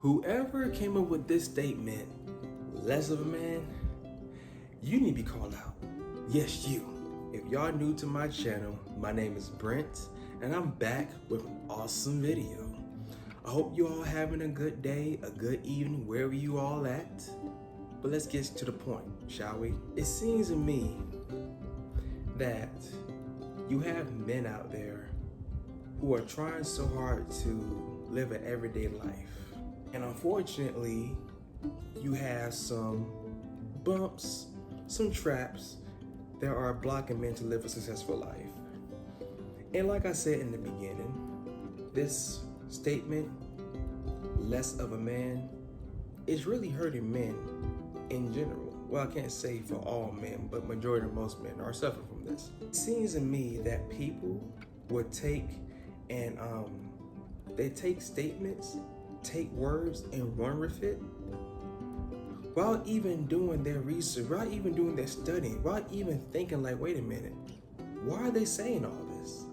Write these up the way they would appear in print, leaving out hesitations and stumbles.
Whoever came up with this statement, less of a man, you need to be called out. Yes, you. If y'all new to my channel, my name is Brent, and I'm back with an awesome video. I hope you all having a good day, a good evening, wherever you all at. But let's get to the point, shall we? It seems to me that you have men out there who are trying so hard to live an everyday life. And unfortunately, you have some bumps, some traps that are blocking men to live a successful life. And like I said in the beginning, this statement, less of a man, is really hurting men in general. Well, I can't say for all men, but majority of most men are suffering from this. It seems to me that people would take and they take statements, take words and run with it without even doing their research, without even doing their studying, without even thinking like, wait a minute, why are they saying all this?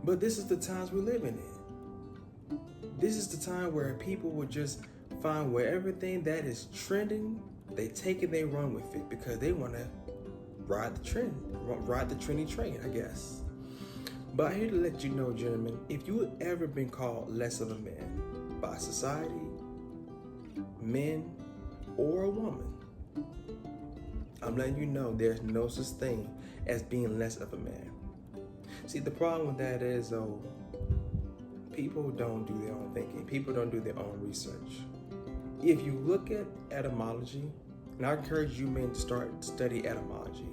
But this is the times we're living in. This is the time where people will just find where everything that is trending, they take it, they run with it because they want to ride the trend, ride the trendy train, I guess. But I'm here to let you know, gentlemen, if you have ever been called less of a man by society, men, or a woman, I'm letting you know there's no such thing as being less of a man. See, the problem with that is, though, people don't do their own thinking. People don't do their own research. If you look at etymology, and I encourage you men to start to study etymology,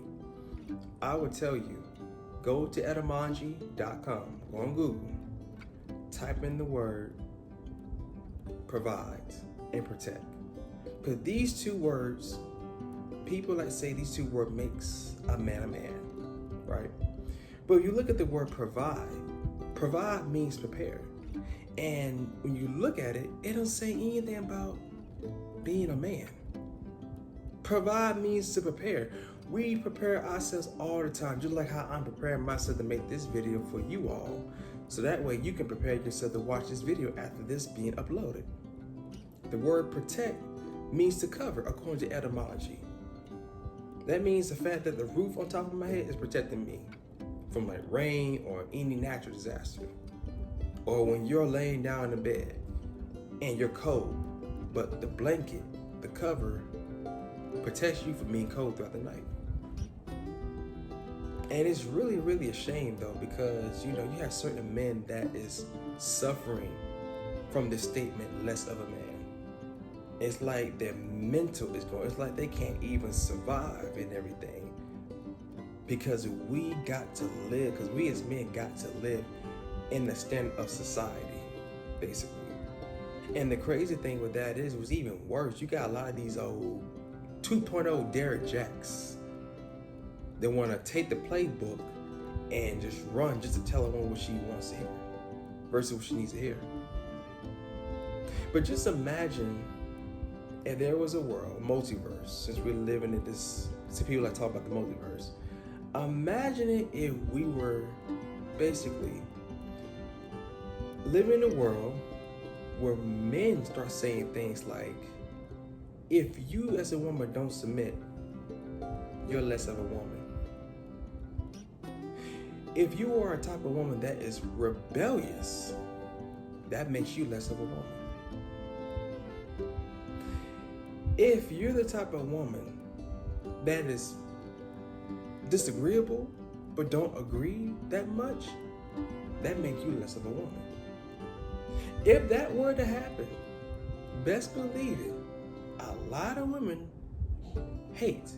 I would tell you, go to etymology.com, go on Google, type in the word provide and protect. Because these two words, people like say these two words makes a man, right? But if you look at the word provide means prepare. And when you look at it, it doesn't say anything about being a man. Provide means to prepare. We prepare ourselves all the time, just like how I'm preparing myself to make this video for you all. So that way you can prepare yourself to watch this video after this being uploaded. The word protect means to cover according to etymology. That means the fact that the roof on top of my head is protecting me from like rain or any natural disaster. Or when you're laying down in the bed and you're cold, but the blanket, the cover, protects you from being cold throughout the night. And it's really, really a shame though, because you have certain men that is suffering from this statement, less of a man. It's like their mental is going, it's like they can't even survive and everything. Because we got to live, because we as men got to live in the standard of society, basically. And the crazy thing with that is, it was even worse. You got a lot of these old 2.0 Derek Jacks that want to take the playbook and just run just to tell a woman what she wants to hear versus what she needs to hear. But just imagine if there was a world, multiverse, since we're living in this, see people like talk about the multiverse. Imagine it if we were basically living in a world where men start saying things like, if you as a woman don't submit, you're less of a woman. If you are a type of woman that is rebellious, that makes you less of a woman. If you're the type of woman that is disagreeable but don't agree that much, that makes you less of a woman. If that were to happen, best believe it, a lot of women hate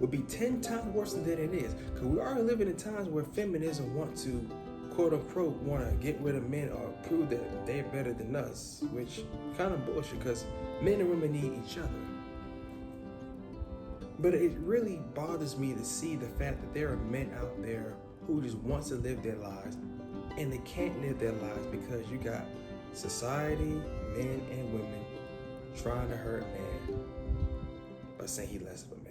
would be 10 times worse than it is. Because we are living in times where feminism want to, quote unquote, want to get rid of men or prove that they're better than us, which kind of bullshit, because men and women need each other. But it really bothers me to see the fact that there are men out there who just want to live their lives and they can't live their lives because you got society, men and women trying to hurt man by saying he's less of a man.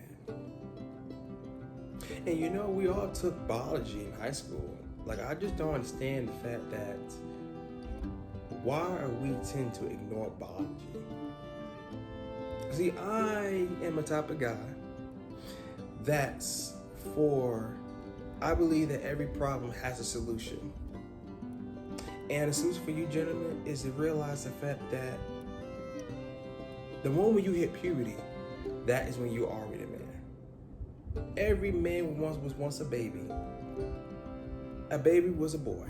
And we all took biology in high school. Like, I just don't understand the fact that why are we tend to ignore biology? See, I am a type of guy I believe that every problem has a solution. And the solution for you gentlemen is to realize the fact that the moment you hit puberty, that is when you're already a man. Every man was once a baby. A baby was a boy.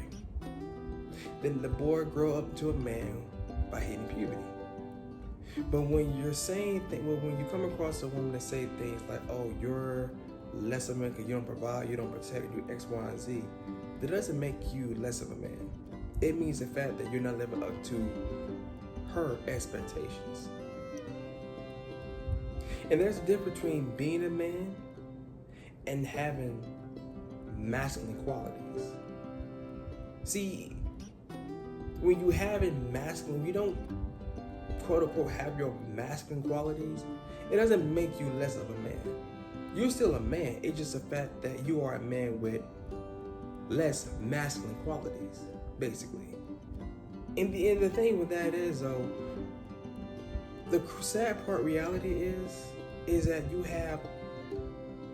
Then the boy grew up to a man by hitting puberty. But when you're saying when you come across a woman that say things like, "Oh, you're less of a man because you don't provide, you don't protect, you X, Y, and Z," that doesn't make you less of a man. It means the fact that you're not living up to her expectations. And there's a difference between being a man and having masculine qualities. See, when you you don't quote unquote have your masculine qualities, it doesn't make you less of a man. You're still a man. It's just the fact that you are a man with less masculine qualities, basically. And the thing with that is, though, the sad part reality is that you have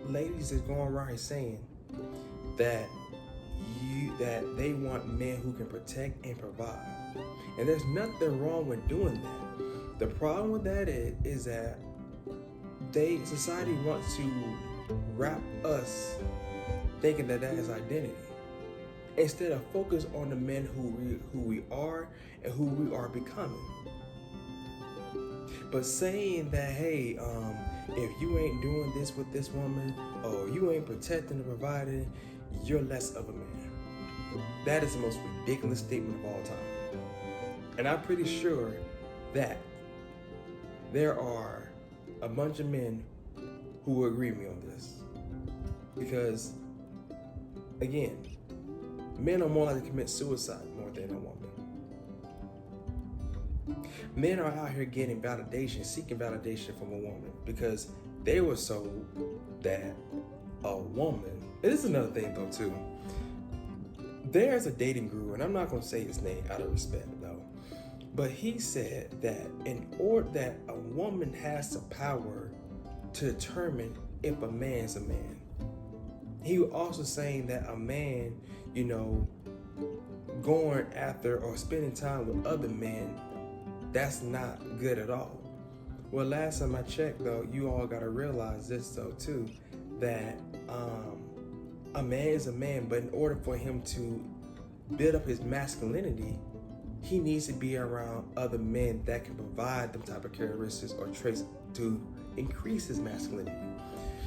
ladies that's going around here saying that they want men who can protect and provide. And there's nothing wrong with doing that. The problem with that is that society wants to wrap us thinking that is identity, instead of focus on the men who we are and who we are becoming. But saying that, hey, if you ain't doing this with this woman, or you ain't protecting and providing, you're less of a man. That is the most ridiculous statement of all time. And I'm pretty sure that there are a bunch of men who will agree with me on this. Because, again, men are more likely to commit suicide more than a woman. Men are out here getting validation, seeking validation from a woman, because they were told that a woman, and this is another thing though too, there's a dating guru, and I'm not going to say his name out of respect though, but he said that in order that a woman has the power to determine if a man's a man. He was also saying that a man, going after or spending time with other men, that's not good at all. Well, last time I checked though, you all gotta realize this though too, that a man is a man, but in order for him to build up his masculinity, he needs to be around other men that can provide them type of characteristics or traits to increase his masculinity.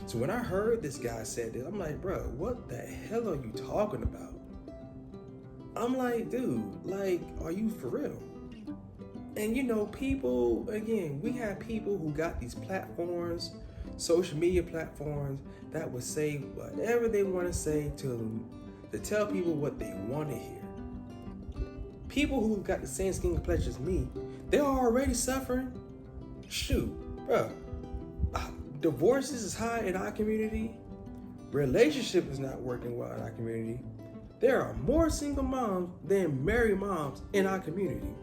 So when I heard this guy said this, I'm like, bro, what the hell are you talking about? I'm like, dude, like, are you for real? And people, again, we have people who got these platforms, social media platforms, that would say whatever they want to say to tell people what they want to hear. People who got the same skin complexion as me, they're already suffering. Shoot, bro. Divorces is high in our community. Relationship is not working well in our community. There are more single moms than married moms in our community.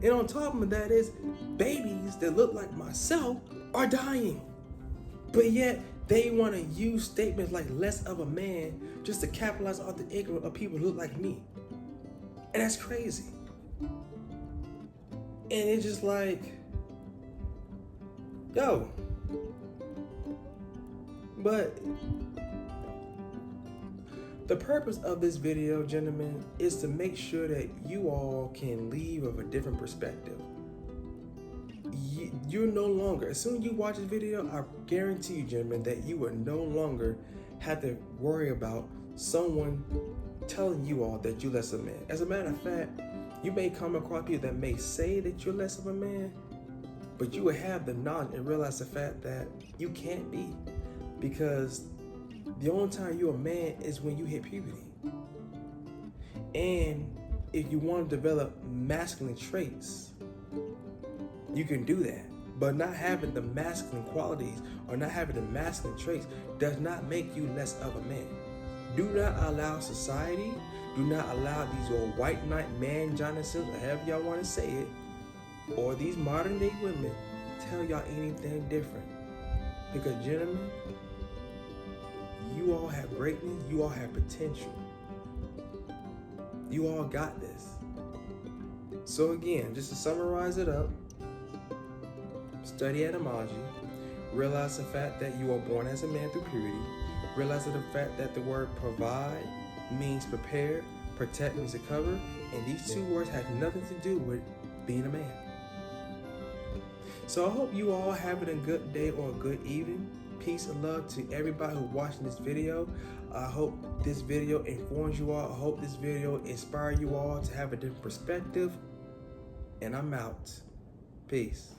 And on top of that is babies that look like myself are dying. But yet they want to use statements like less of a man just to capitalize off the ignorance of people who look like me. And that's crazy. And it's just like, yo. But the purpose of this video, gentlemen, is to make sure that you all can leave with a different perspective. You're no longer, as soon as you watch this video, I guarantee you, gentlemen, that you will no longer have to worry about someone telling you all that you're less of a man. As a matter of fact, you may come across people that may say that you're less of a man, but you will have the knowledge and realize the fact that you can't be. Because the only time you're a man is when you hit puberty. And if you want to develop masculine traits, you can do that. But not having the masculine qualities or not having the masculine traits does not make you less of a man. Do not allow society, do not allow these old white knight man Jonathan, or however y'all want to say it, or these modern day women tell y'all anything different. Because gentlemen, you all have greatness, you all have potential. You all got this. So again, just to summarize it up, study etymology, realize the fact that you are born as a man through puberty, realize the fact that the word provide means prepare, protect means to cover, and these two words have nothing to do with being a man. So I hope you all having a good day or a good evening. Peace and love to everybody who's watching this video. I hope this video informs you all. I hope this video inspires you all to have a different perspective. And I'm out. Peace.